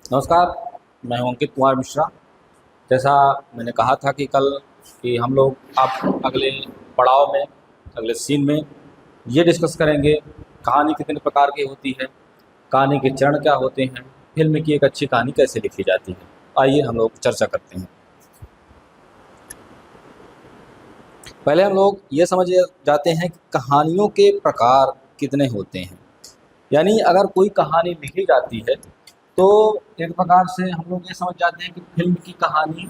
नमस्कार। मैं हूं अंकित कुमार मिश्रा। जैसा मैंने कहा था कि कल कि हम लोग आप अगले पड़ाव में, अगले सीन में ये डिस्कस करेंगे कहानी कितने प्रकार की होती है, कहानी के चरण क्या होते हैं, फिल्म की एक अच्छी कहानी कैसे लिखी जाती है। आइए हम लोग चर्चा करते हैं। पहले हम लोग ये समझ जाते हैं कि कहानियों के प्रकार कितने होते हैं। यानी अगर कोई कहानी लिखी जाती है तो एक प्रकार से हम लोग ये समझ जाते हैं कि फिल्म की कहानी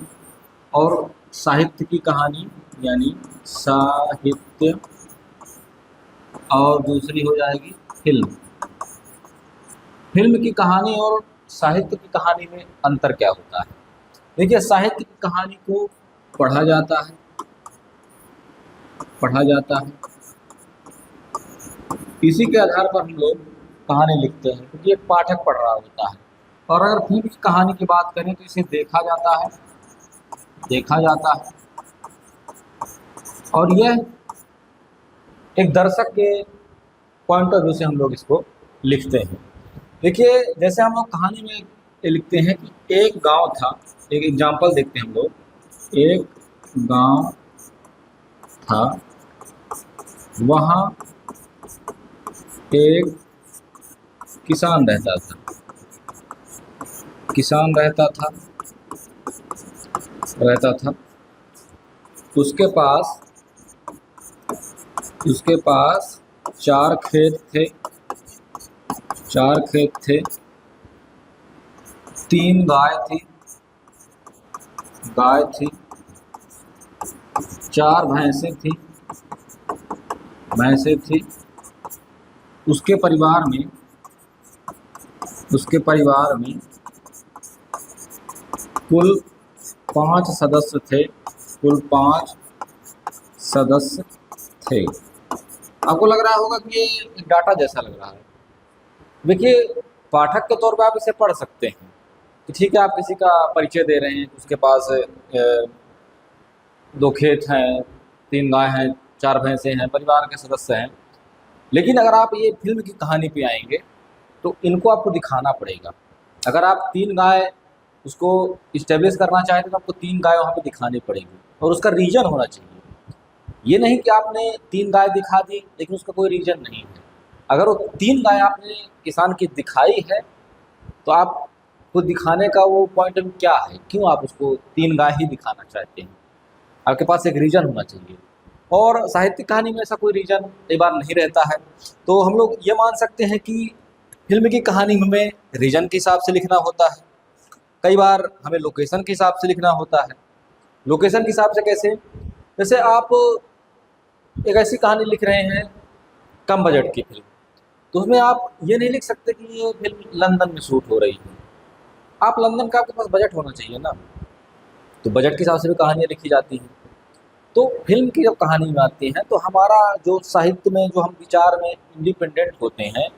और साहित्य की कहानी, यानी साहित्य और दूसरी हो जाएगी फिल्म। फिल्म की कहानी और साहित्य की कहानी में अंतर क्या होता है? देखिए, साहित्य की कहानी को पढ़ा जाता है, पढ़ा जाता है, इसी के आधार पर हम लोग कहानी लिखते हैं क्योंकि एक पाठक पढ़ रहा होता है। और अगर फिल्म की कहानी की बात करें तो इसे देखा जाता है, देखा जाता है, और यह एक दर्शक के पॉइंट ऑफ व्यू से हम लोग इसको लिखते हैं। देखिए, जैसे हम लोग कहानी में ये लिखते हैं कि एक गांव था। एक एग्जांपल देखते हैं हम लोग। एक गांव था, वहाँ एक किसान रहता था, किसान रहता था। उसके पास उसके पास चार खेत थे, चार खेत थे, तीन गाय थी, चार भैंसें थी। उसके परिवार में कुल पांच सदस्य थे, कुल पांच सदस्य थे। आपको लग रहा होगा कि ये एक डाटा जैसा लग रहा है। देखिए, पाठक के तौर पे आप इसे पढ़ सकते हैं कि ठीक है, आप किसी का परिचय दे रहे हैं, उसके पास दो खेत हैं, तीन गाय हैं, चार भैंसें हैं, परिवार के सदस्य हैं। लेकिन अगर आप ये फिल्म की कहानी पे आएंगे तो इनको आपको दिखाना पड़ेगा। अगर आप तीन गाय उसको इस्टेब्लिश करना चाहते हैं तो आपको तीन गाय वहाँ पे दिखानी पड़ेगी और उसका रीजन होना चाहिए। ये नहीं कि आपने तीन गाय दिखा दी लेकिन उसका कोई रीजन नहीं है। अगर वो तीन गाय आपने किसान की दिखाई है तो आपको दिखाने का वो पॉइंट ऑफ व्यू क्या है, क्यों आप उसको तीन गाय ही दिखाना चाहते हैं? आपके पास एक रीजन होना चाहिए। और साहित्यिक कहानी में ऐसा कोई रीजन कई बार नहीं रहता है। तो हम लोग ये मान सकते हैं कि फिल्म की कहानी हमें रीजन के हिसाब से लिखना होता है, कई बार हमें लोकेशन के हिसाब से लिखना होता है। लोकेशन के हिसाब से कैसे? जैसे आप एक ऐसी कहानी लिख रहे हैं, कम बजट की फिल्म, तो उसमें आप ये नहीं लिख सकते कि ये फिल्म लंदन में शूट हो रही है। आप लंदन का, आपके पास बजट होना चाहिए ना, तो बजट के हिसाब से भी कहानियाँ लिखी जाती हैं। तो फिल्म की जब कहानी में आती हैं तो हमारा जो साहित्य में जो हम विचार में इंडिपेंडेंट होते हैं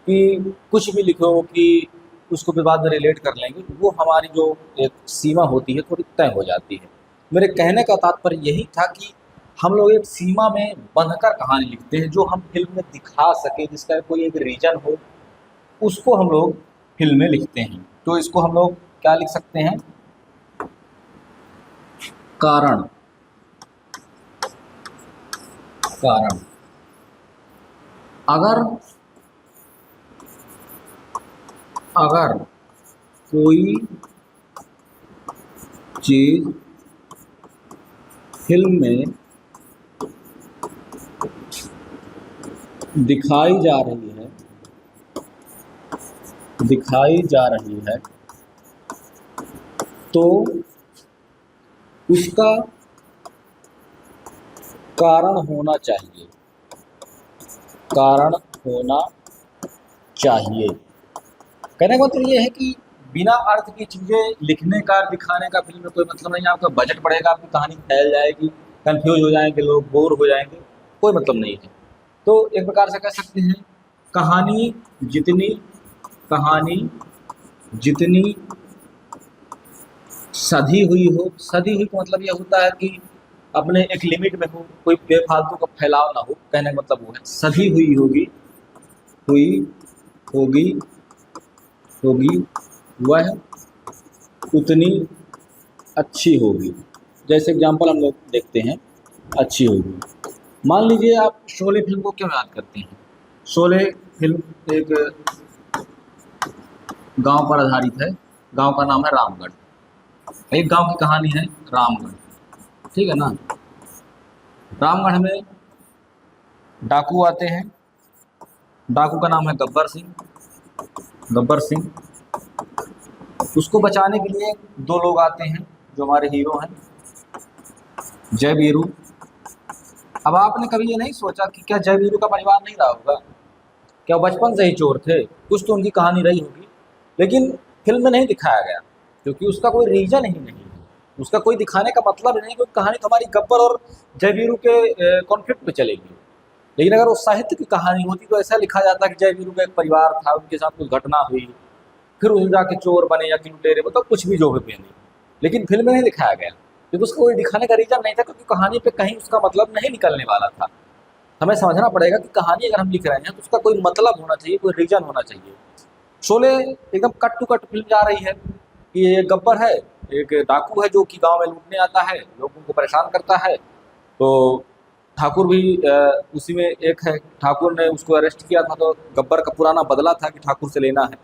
कि कुछ भी लिखो कि उसको विवाद में रिलेट कर लेंगे, वो हमारी जो एक सीमा होती है थोड़ी तय हो जाती है। मेरे कहने का तात्पर्य यही था कि हम लोग एक सीमा में बंधकर कहानी लिखते हैं जो हम फिल्म में दिखा सके, जिसका कोई एक रीजन हो, उसको हम लोग फिल्म में लिखते हैं। तो इसको हम लोग क्या लिख सकते हैं? कारण। कारण। अगर अगर कोई चीज फिल्म में दिखाई जा रही है, तो उसका कारण होना चाहिए, कारण होना चाहिए। कहने का मतलब ये है कि बिना अर्थ की चीज़ें लिखने का, दिखाने का फिल्म में कोई मतलब नहीं है। आपका बजट बढ़ेगा, आपकी कहानी फैल जाएगी, कंफ्यूज हो जाएंगे लोग, बोर हो जाएंगे, कोई मतलब नहीं है। तो एक प्रकार से कह सकते हैं कहानी जितनी कहानी जितनी सधी हुई हो, सधी हुई का मतलब यह होता है कि अपने एक लिमिट में हो, कोई बेफालतू का फैलाव ना हो। कहने का मतलब वो है सधी हुई होगी, हुई होगी होगी वह उतनी अच्छी होगी। जैसे एग्जांपल हम लोग देखते हैं, अच्छी होगी। मान लीजिए आप शोले फिल्म को क्यों याद करते हैं? शोले फिल्म एक गांव पर आधारित है। गांव का नाम है रामगढ़। एक गांव की कहानी है रामगढ़, ठीक है ना। रामगढ़ में डाकू आते हैं। डाकू का नाम है गब्बर सिंह। गब्बर सिंह, उसको बचाने के लिए दो लोग आते हैं जो हमारे हीरो हैं, जय वीरू। अब आपने कभी ये नहीं सोचा कि क्या जय वीरू का परिवार नहीं रहा होगा? क्या वो बचपन से ही चोर थे? कुछ तो उनकी कहानी रही होगी, लेकिन फिल्म में नहीं दिखाया गया क्योंकि उसका कोई रीजन ही नहीं है, उसका कोई दिखाने का मतलब नहीं। क्योंकि कहानी तो हमारी गब्बर और जय वीरू के कॉन्फ्लिक्ट पे चलेगी। लेकिन अगर वो साहित्य की कहानी होती तो ऐसा लिखा जाता कि जय वीरू का एक परिवार था, उनके साथ कुछ घटना हुई, फिर उस जाके चोर बने या कि लुटेरे, मतलब कुछ भी जो भी बने। लेकिन फिल्म में नहीं दिखाया गया क्योंकि उसको कोई दिखाने का रीजन नहीं था, क्योंकि कहानी पे कहीं उसका मतलब नहीं निकलने वाला था। हमें समझना पड़ेगा कि कहानी अगर हम लिख रहे हैं तो उसका कोई मतलब होना चाहिए, कोई रीजन होना चाहिए। शोले एकदम कट टू कट फिल्म जा रही है कि ये गब्बर है, एक डाकू है जो कि गांव में लूटने आता है, लोगों को परेशान करता है। तो ठाकुर भी उसी में एक है। ठाकुर ने उसको अरेस्ट किया था, तो गब्बर का पुराना बदला था कि ठाकुर से लेना है।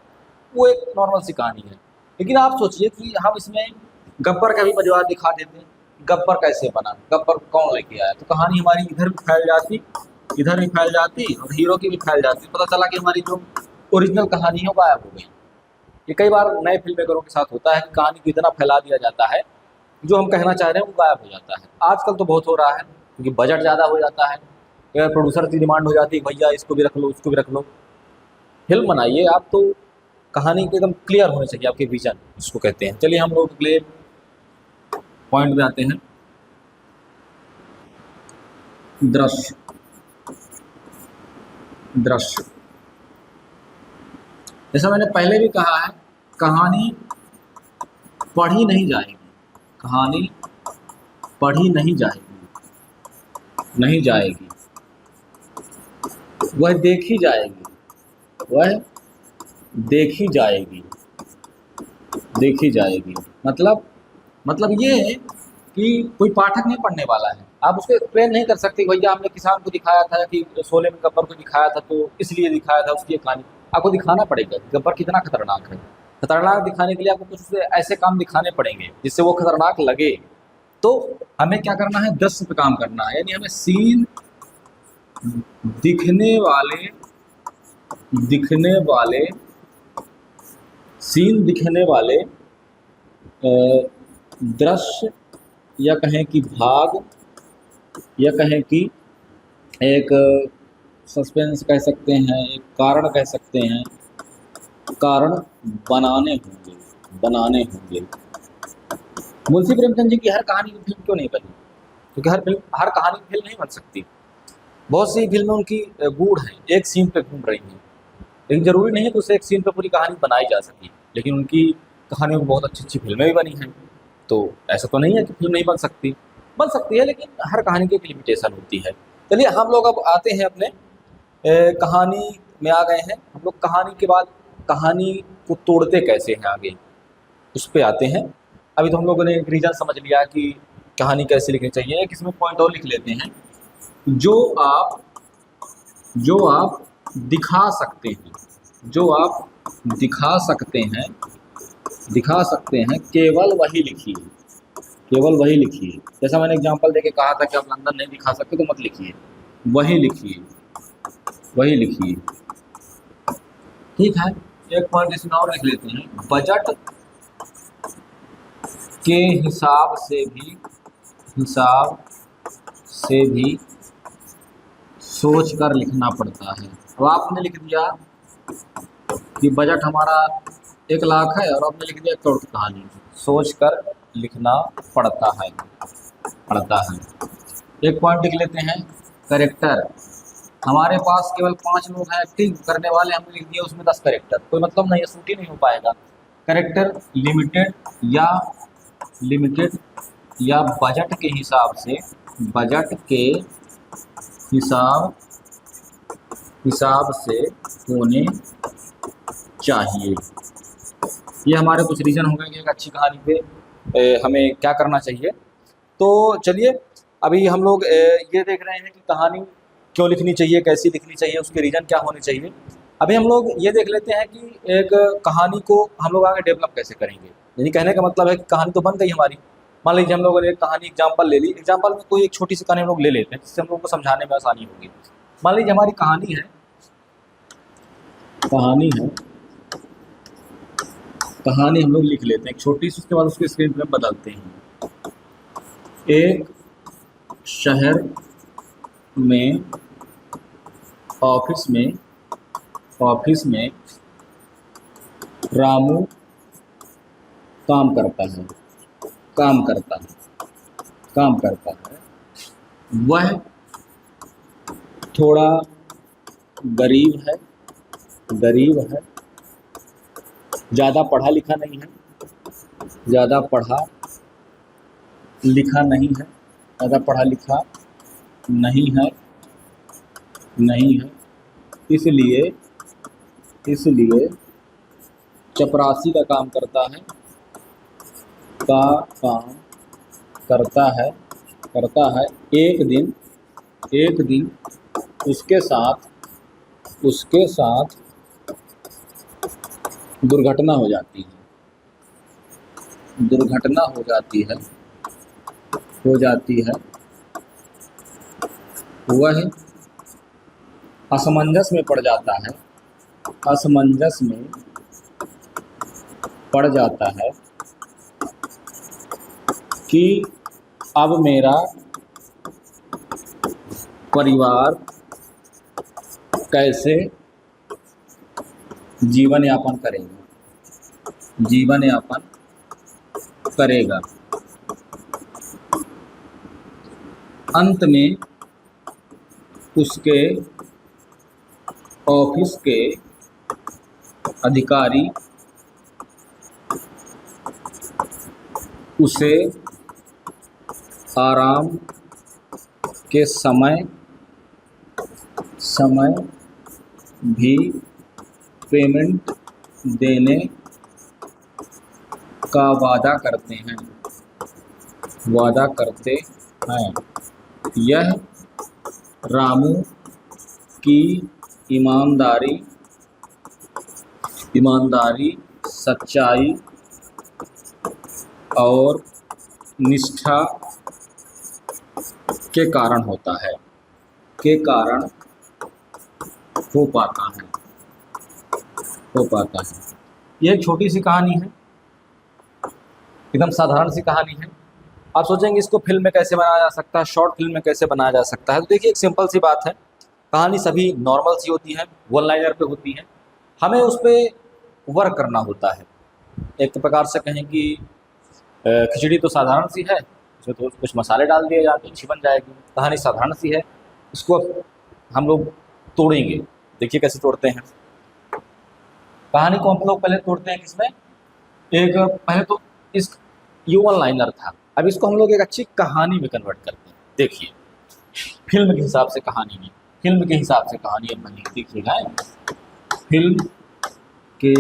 वो एक नॉर्मल सी कहानी है। लेकिन आप सोचिए कि हम इसमें गब्बर का भी परिवार दिखा देते, गब्बर कैसे बना, गब्बर कौन लेके आया, तो कहानी हमारी इधर भी फैल जाती, इधर भी फैल जाती और हीरो की भी फैल जाती। पता चला कि हमारी जो ओरिजिनल कहानी है वो गायब हो गई। ये कई बार नए फिल्म मेकरों के साथ होता है कि कहानी को इतना फैला दिया जाता है, जो हम कहना चाह रहे हैं वो गायब हो जाता है। आजकल तो बहुत हो रहा है क्योंकि बजट ज़्यादा हो जाता है, या प्रोड्यूसर की डिमांड हो जाती है भैया इसको भी रख लो, उसको भी रख लो। फिल्म बनाइए आप तो कहानी के एकदम क्लियर होनी चाहिए, आपके विजन इसको कहते हैं। चलिए हम लोग अगले पॉइंट में आते हैं, दृश्य। दृश्य, जैसा मैंने पहले भी कहा है, कहानी पढ़ी नहीं जाएगी, कहानी पढ़ी नहीं जाएगी, नहीं जाएगी, वह देखी जाएगी, वह देखी जाएगी, देखी जाएगी। मतलब ये है कि कोई पाठक नहीं पढ़ने वाला है। आप उसको एक्सप्लेन नहीं कर सकते भैया हमने किसान को दिखाया था कि शोले में गब्बर को दिखाया था तो इसलिए दिखाया था, उसकी कहानी आपको दिखाना पड़ेगा गब्बर कितना खतरनाक है। खतरनाक दिखाने के लिए आपको कुछ ऐसे काम दिखाने पड़ेंगे जिससे वो खतरनाक लगे। तो हमें क्या करना है, दृश्य पे काम करना है, यानी हमें सीन दिखने वाले सीन दिखने वाले दृश्य, या कहें कि भाग, या कहें कि एक सस्पेंस कह सकते हैं, एक कारण कह सकते हैं, कारण बनाने होंगे, बनाने होंगे। मुंशी प्रेमचंद जी की हर कहानी की फिल्म क्यों नहीं बनी? क्योंकि हर कहानी की फिल्म नहीं बन सकती। बहुत सी फिल्में उनकी गूढ़ हैं, एक सीन पे घूम रही हैं, लेकिन जरूरी नहीं है कि उसे एक सीन पे पूरी कहानी बनाई जा सके। लेकिन उनकी कहानियों में बहुत अच्छी अच्छी फिल्में भी बनी हैं। तो ऐसा तो नहीं है कि फिल्म नहीं बन सकती, बन सकती है, लेकिन हर कहानी की एक लिमिटेशन होती है। चलिए हम लोग अब आते हैं अपने कहानी में आ गए हैं हम लोग। कहानी के बाद कहानी को तोड़ते कैसे हैं आगे, उस पर आते हैं। अभी तो हम लोगों ने एक रीजन समझ लिया कि कहानी कैसे लिखनी चाहिए। एक इसमें पॉइंट और लिख लेते हैं, जो आप दिखा सकते हैं, जो आप दिखा सकते हैं केवल वही लिखिए, केवल वही लिखिए। जैसा मैंने एग्जांपल देके कहा था कि आप लंदन नहीं दिखा सकते तो मत लिखिए, वही लिखिए, वही लिखिए, ठीक है। एक पॉइंट इसमें और लिख लेते हैं, बजट के हिसाब से भी सोच कर लिखना पड़ता है। तो आपने लिख दिया कि बजट हमारा 1 लाख है और आपने लिख दिया 1 करोड़ की कहानी, सोच कर लिखना पड़ता है। एक पॉइंट लिख लेते हैं, कैरेक्टर। हमारे पास केवल 5 लोग हैं एक्टिंग करने वाले, हमने लिख दिया उसमें 10 कैरेक्टर, कोई मतलब नहीं है, शूट ही नहीं हो पाएगा। कैरेक्टर लिमिटेड या बजट के हिसाब से होने चाहिए। ये हमारे कुछ रीज़न हो गए कि एक अच्छी कहानी पे हमें क्या करना चाहिए। तो चलिए, अभी हम लोग ये देख रहे हैं कि कहानी क्यों लिखनी चाहिए, कैसी लिखनी चाहिए, उसके रीज़न क्या होने चाहिए। अभी हम लोग ये देख लेते हैं कि एक कहानी को हम लोग आगे डेवलप कैसे करेंगे। यानी कहने का मतलब है कि कहानी तो बन गई हमारी। मान लीजिए हम लोगों ने एक कहानी एग्जाम्पल ले ली, एग्जाम्पल में कोई एक छोटी सी कहानी हम लोग ले लेते हैं जिससे हम लोग को समझाने में आसानी होगी। मान लीजिए हमारी कहानी हम लोग लिख लेते हैं एक छोटी सी, उसके बाद उसको स्क्रीन पर बदलते हैं। एक शहर में ऑफिस में रामू काम करता है काम करता है काम करता है। वह थोड़ा गरीब है, ज़्यादा पढ़ा लिखा नहीं है, ज़्यादा पढ़ा लिखा नहीं है, ज़्यादा पढ़ा लिखा नहीं है, इसलिए चपरासी का काम करता है। एक दिन उसके साथ दुर्घटना हो जाती है। वह असमंजस में पड़ जाता है कि अब मेरा परिवार कैसे जीवन यापन करेगा। अंत में उसके ऑफिस के अधिकारी उसे आराम के समय भी पेमेंट देने का वादा करते हैं। यह रामू की ईमानदारी, सच्चाई और निष्ठा के कारण हो पाता है। यह एक छोटी सी कहानी है, एकदम साधारण सी कहानी है। आप सोचेंगे इसको फिल्म में कैसे बनाया जा सकता है, शॉर्ट फिल्म में कैसे बनाया जा सकता है। तो देखिए, एक सिंपल सी बात है, कहानी सभी नॉर्मल सी होती है, वन लाइनर पे होती है। हमें उस पर वर्क करना होता है। एक प्रकार से कहें कि खिचड़ी तो साधारण सी है, उसमें तो कुछ मसाले डाल दिए जाते हैं, अच्छी बन जाएगी। कहानी साधारण सी है, इसको हम लोग तोड़ेंगे। देखिए कैसे तोड़ते हैं। कहानी को हम लोग पहले तोड़ते हैं किसमें, पहले तो इस ये वन लाइनर था, अब इसको हम लोग एक अच्छी कहानी में कन्वर्ट करते हैं। देखिए, फिल्म के हिसाब से कहानी अब बनी। देखिएगा, फिल्म के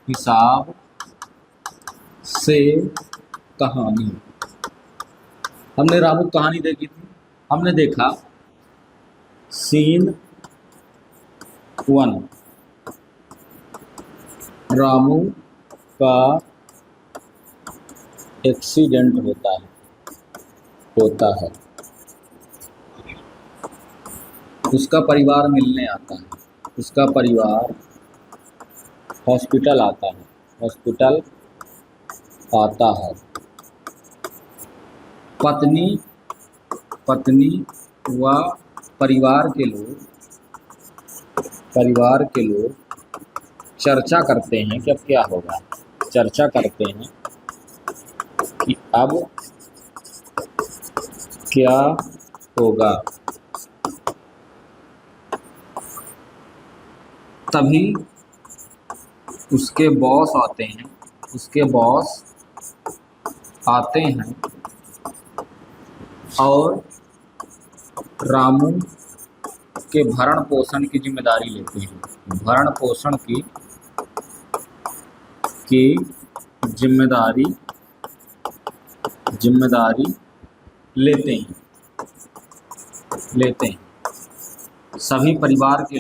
हिसाब से कहानी। हमने रामू कहानी देखी थी, हमने देखा सीन 1, रामू का एक्सीडेंट होता है। उसका परिवार मिलने आता है, उसका परिवार हॉस्पिटल आता है। पत्नी व परिवार के लोग चर्चा करते हैं कि अब क्या होगा। चर्चा करते हैं कि अब क्या होगा। तभी उसके बॉस आते हैं और रामू के भरण पोषण की जिम्मेदारी लेते हैं। भरण पोषण की की जिम्मेदारी लेते हैं। सभी परिवार के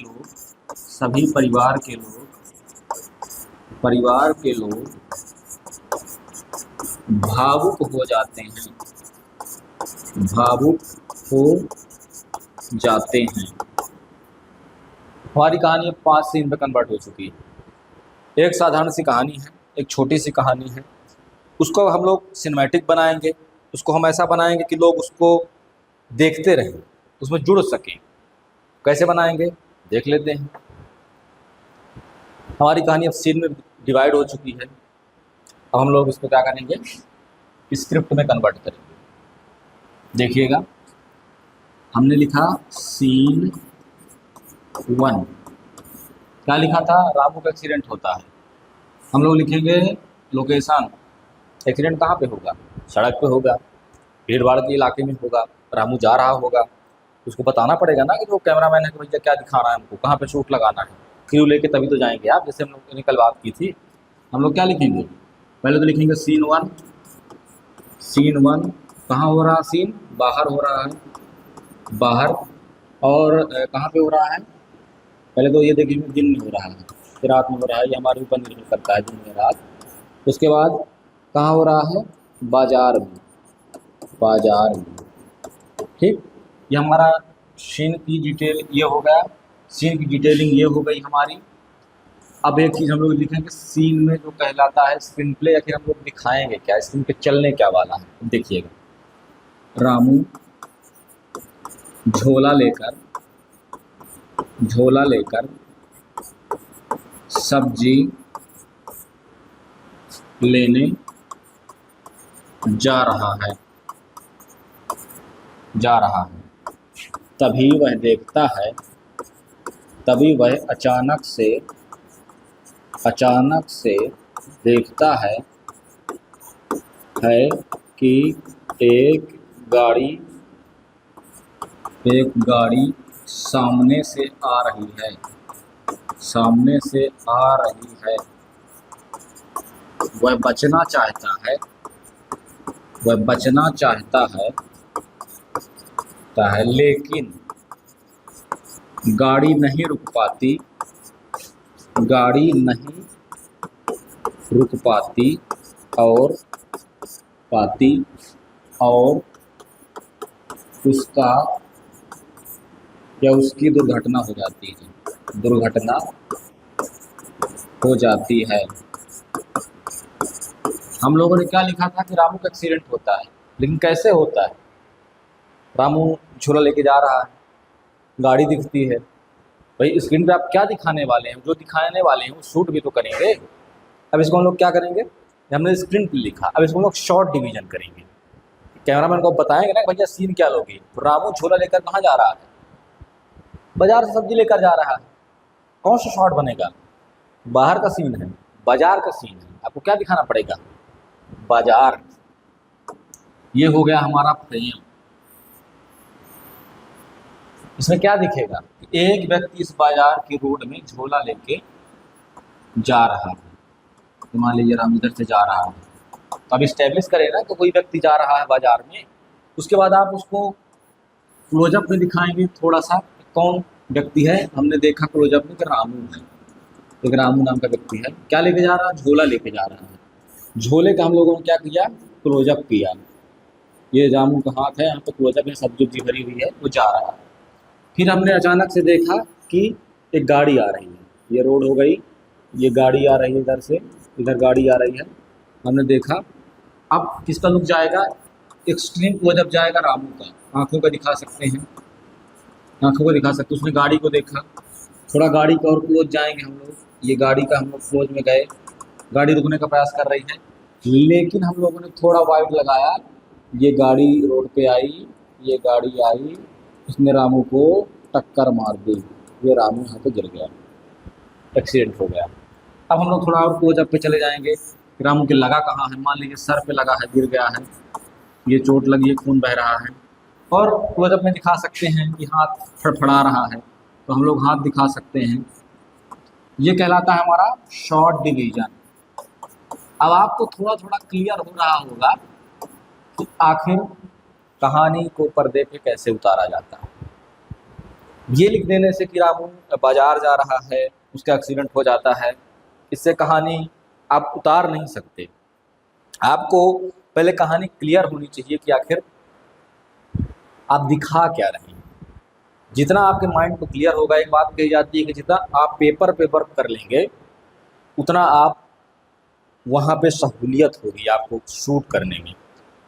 लोग भावुक हो जाते हैं। हमारी कहानी 5 सीन पे कन्वर्ट हो चुकी है। एक साधारण सी कहानी है, एक छोटी सी कहानी है। उसको हम लोग सिनेमैटिक बनाएंगे, उसको हम ऐसा बनाएंगे कि लोग उसको देखते रहें, उसमें जुड़ सकें। कैसे बनाएंगे देख लेते हैं। हमारी कहानी अब सीन में डिवाइड हो चुकी है। अब हम लोग इसको क्या करेंगे, स्क्रिप्ट में कन्वर्ट करेंगे। देखिएगा, हमने लिखा सीन 1। क्या लिखा था? रामू का एक्सीडेंट होता है। हम लोग लिखेंगे लोकेशन। एक्सीडेंट कहाँ पे होगा? सड़क पे होगा, भीड़ भाड़ के इलाके में होगा। रामू जा रहा होगा, उसको बताना पड़ेगा ना कि वो कैमरामैन है कि भैया क्या दिखाना है हमको, कहाँ पे शूट लगाना है। क्रू लेके तभी तो जाएंगे आप, जैसे हम लोग ने कल बात की थी। हम लोग क्या लिखेंगे? पहले तो लिखेंगे सीन 1। कहाँ हो रहा सीन? बाहर हो रहा है, बाहर। और कहाँ पे हो रहा है? पहले तो ये देखेंगे दिन में हो रहा है कि रात में हो रहा है, ये हमारे ऊपर निर्भर करता है, दिन में रात। उसके बाद कहाँ हो रहा है? बाजार में। ठीक, ये हमारा सीन की डिटेल ये हो गया, सीन की डिटेलिंग ये हो गई हमारी। अब एक चीज़ हम लोग लिखेंगे सीन में जो कहलाता है स्क्रीन प्ले, या फिर हम लोग दिखाएंगे क्या, स्क्रीन पे चलने क्या वाला है। देखिएगा, रामू झोला लेकर सब्जी लेने जा रहा है। तभी वह अचानक से देखता है कि एक गाड़ी सामने से आ रही है। वह बचना चाहता है, लेकिन गाड़ी नहीं रुक पाती और उसका या उसकी दुर्घटना हो जाती है। हम लोगों ने क्या लिखा था कि रामू का एक्सीडेंट होता है, लेकिन कैसे होता है? रामू झोला लेके जा रहा है, गाड़ी दिखती है। भाई स्क्रीन पे आप क्या दिखाने वाले हैं? जो दिखाने वाले हैं वो शूट भी तो करेंगे। अब इसको हम लोग क्या करेंगे, हमने स्क्रीन पे लिखा, अब इसको हम लोग शॉर्ट डिवीजन करेंगे। कैमरामैन को बताएंगे ना भैया सीन क्या लोगे। तो रामू झोला लेकर कहाँ जा रहा है? बाजार से सब्जी लेकर जा रहा है। कौन सा शॉट बनेगा? बाहर का सीन है, बाजार का सीन है। आपको क्या दिखाना पड़ेगा? बाजार। ये हो गया हमारा फ्रेम। इसमें क्या दिखेगा? एक व्यक्ति इस बाजार की रोड में झोला लेके जा रहा है। तो मान लीजिए राम इधर से जा रहा है, तो अब इस्टेब्लिश करें ना कि कोई व्यक्ति जा रहा है बाजार में। उसके बाद आप उसको क्लोजअप में दिखाएंगे थोड़ा सा, कौन व्यक्ति है। हमने देखा क्लोजअप में कि रामू है, एक रामू नाम का व्यक्ति है। क्या लेके जा रहा है? झोला लेके जा रहा है। झोले का हम लोगों ने क्या किया? क्लोजअप किया। ये रामू का हाथ है, यहाँ पे क्लोजअप में सब्जी भरी हुई है, वो जा रहा है। फिर हमने अचानक से देखा कि एक गाड़ी आ रही है। ये रोड हो गई, ये गाड़ी आ रही है इधर से, इधर गाड़ी आ रही है। हमने देखा, अब किसका लुक जाएगा? एक्सट्रीम क्लोजअप जाएगा रामू का। आँखों का दिखा सकते हैं, आँखों को दिखा सकते। उसने गाड़ी को देखा, थोड़ा गाड़ी का और क्लोज जाएंगे हम लोग। ये गाड़ी का हम लोग क्लोज में गए, गाड़ी रुकने का प्रयास कर रही है, लेकिन हम लोगों ने थोड़ा वाइड लगाया। ये गाड़ी रोड पे आई, ये गाड़ी आई, उसने रामू को टक्कर मार दी। ये रामू यहाँ पे गिर गया, एक्सीडेंट हो गया। अब हम लोग थोड़ा और क्लोजअप पे चले जाएंगे। रामू के लगा कहाँ है? मान लीजिए सर पे लगा है, गिर गया है, ये चोट लगी है, खून बह रहा है। और क्लोजअप में दिखा सकते हैं कि हाथ फड़फड़ा रहा है, तो हम लोग हाथ दिखा सकते हैं। ये कहलाता है हमारा शॉर्ट डिवीजन। अब आपको थोड़ा थोड़ा क्लियर हो रहा होगा कि आखिर कहानी को पर्दे पे कैसे उतारा जाता है। ये लिख देने से कि रामू बाजार जा रहा है, उसका एक्सीडेंट हो जाता है, इससे कहानी आप उतार नहीं सकते। आपको पहले कहानी क्लियर होनी चाहिए कि आखिर आप दिखा क्या रहे हैं। जितना आपके माइंड को क्लियर होगा, एक बात कही जाती है कि जितना आप पेपर पे वर्क कर लेंगे उतना आप वहाँ पे सहूलियत होगी आपको शूट करने में।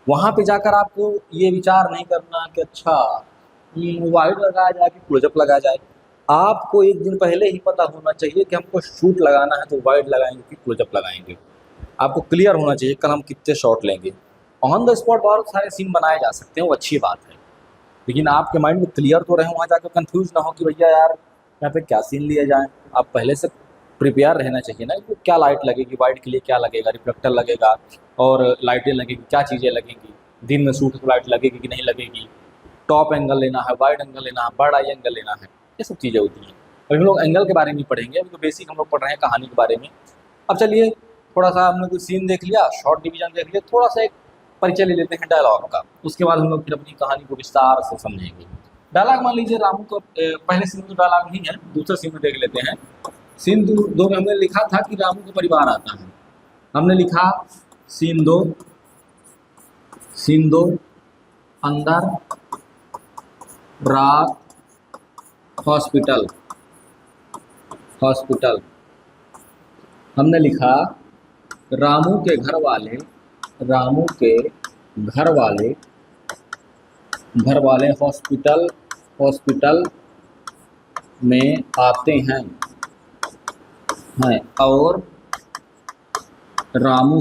वहाँ पे जाकर आपको ये विचार नहीं करना कि अच्छा वाइड लगाया जाए कि क्लोजअप लगाया जाए। आपको एक दिन पहले ही पता होना चाहिए कि हमको शूट लगाना है तो वाइड लगाएंगे कि क्लोजअप लगाएंगे। आपको क्लियर होना चाहिए कल हम कितने शॉट लेंगे। ऑन द स्पॉट बहुत सारे सीन बनाए जा सकते हैं, वो अच्छी बात है, लेकिन आपके माइंड में क्लियर तो रहे, वहाँ जाकर कंफ्यूज ना हो कि भैया यार यहाँ पे क्या सीन लिए जाए। आप पहले से प्रिपेयर रहना चाहिए ना कि क्या लाइट लगेगी, वाइड के लिए क्या लगेगा, रिफ्लेक्टर लगेगा और लाइटें लगेगी, क्या चीज़ें लगेंगी, दिन में शूट लाइट लगेगी कि नहीं लगेगी, टॉप एंगल लेना है, वाइड एंगल लेना है, बर्ड आई एंगल लेना है, ये सब चीज़ें होती हैं। अभी हम लोग एंगल के बारे में पढ़ेंगे, अभी तो बेसिक हम लोग पढ़ रहे हैं कहानी के बारे में। अब चलिए थोड़ा सा हमने कोई सीन देख लिया, शॉर्ट डिवीजन देख लिया, थोड़ा सा एक परिचय ले लेते हैं डायलॉग का, उसके बाद हम लोग फिर अपनी कहानी को विस्तार से समझेंगे। डायलॉग मान लीजिए रामू को पहले सीन में डायलॉग नहीं है, दूसरे सीन में देख लेते हैं। सीन दो में हमने लिखा था कि रामू का परिवार आता है। हमने लिखा सीन दो अंदर रात हॉस्पिटल। हमने लिखा रामू के घर वाले हॉस्पिटल में आते हैं और रामू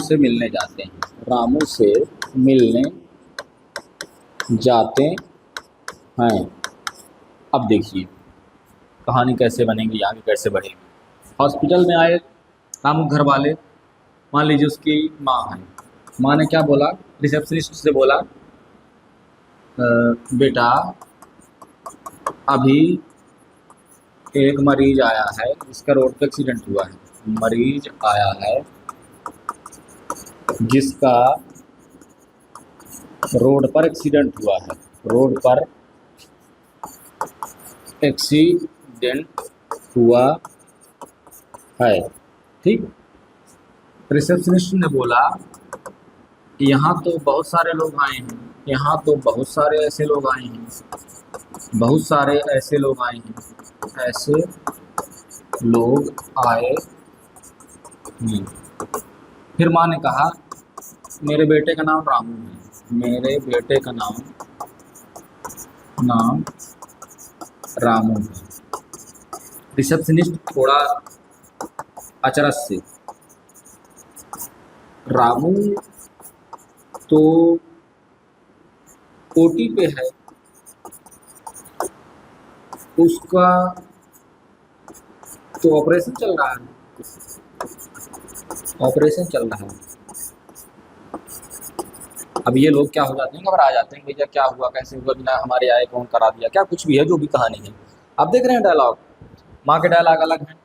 से मिलने जाते हैं। अब देखिए कहानी कैसे बनेगी, आगे कैसे बढ़ेगी। हॉस्पिटल में आए रामू घर वाले, मान लीजिए उसकी माँ है। माँ ने क्या बोला, रिसेप्शनिस्ट से बोला बेटा अभी एक मरीज आया है, जिसका रोड पे एक्सीडेंट हुआ है। मरीज आया है जिसका रोड पर एक्सीडेंट हुआ है। ठीक। रिसेप्शनिस्ट ने बोला यहाँ तो बहुत सारे लोग आए हैं, बहुत सारे ऐसे लोग आए हैं। फिर माँ ने कहा मेरे बेटे का नाम रामू है, रिसेप्शनिस्ट थोड़ा अचरज से, रामू तो ओटी पे है, उसका तो ऑपरेशन चल रहा है। अब ये लोग क्या हो जाते हैं, घबरा जाते हैं, भैया क्या हुआ, कैसे हुआ, बिना हमारे आए कौन करा दिया, क्या कुछ भी है जो भी कहानी है। आप देख रहे हैं डायलॉग, माँ के डायलॉग अलग हैं,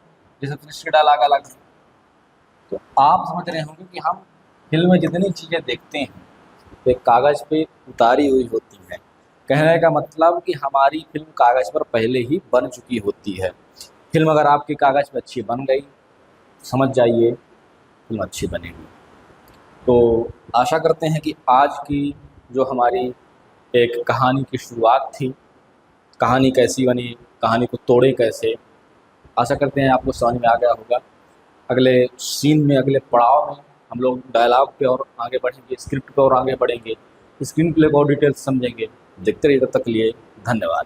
रिसेप्शनिस्ट के डायलॉग अलग हैं। तो आप समझ रहे होंगे कि हम फिल्म में जितनी चीज़ें देखते हैं तो एक कागज़ पे उतारी हुई होती है। कहने का मतलब कि हमारी फिल्म कागज़ पर पहले ही बन चुकी होती है। फिल्म अगर आपकी कागज़ पे अच्छी बन गई, समझ जाइए फिल्म अच्छी बनेगी। तो आशा करते हैं कि आज की जो हमारी एक कहानी की शुरुआत थी, कहानी कैसी बनी, कहानी को तोड़े कैसे, आशा करते हैं आपको समझ में आ गया होगा। अगले सीन में, अगले पड़ाव में हम लोग डायलॉग पे और आगे बढ़ेंगे, स्क्रिप्ट पे और आगे बढ़ेंगे, स्क्रीन प्ले को और डिटेल्स समझेंगे। देखते रहिए, तब तक के लिए धन्यवाद।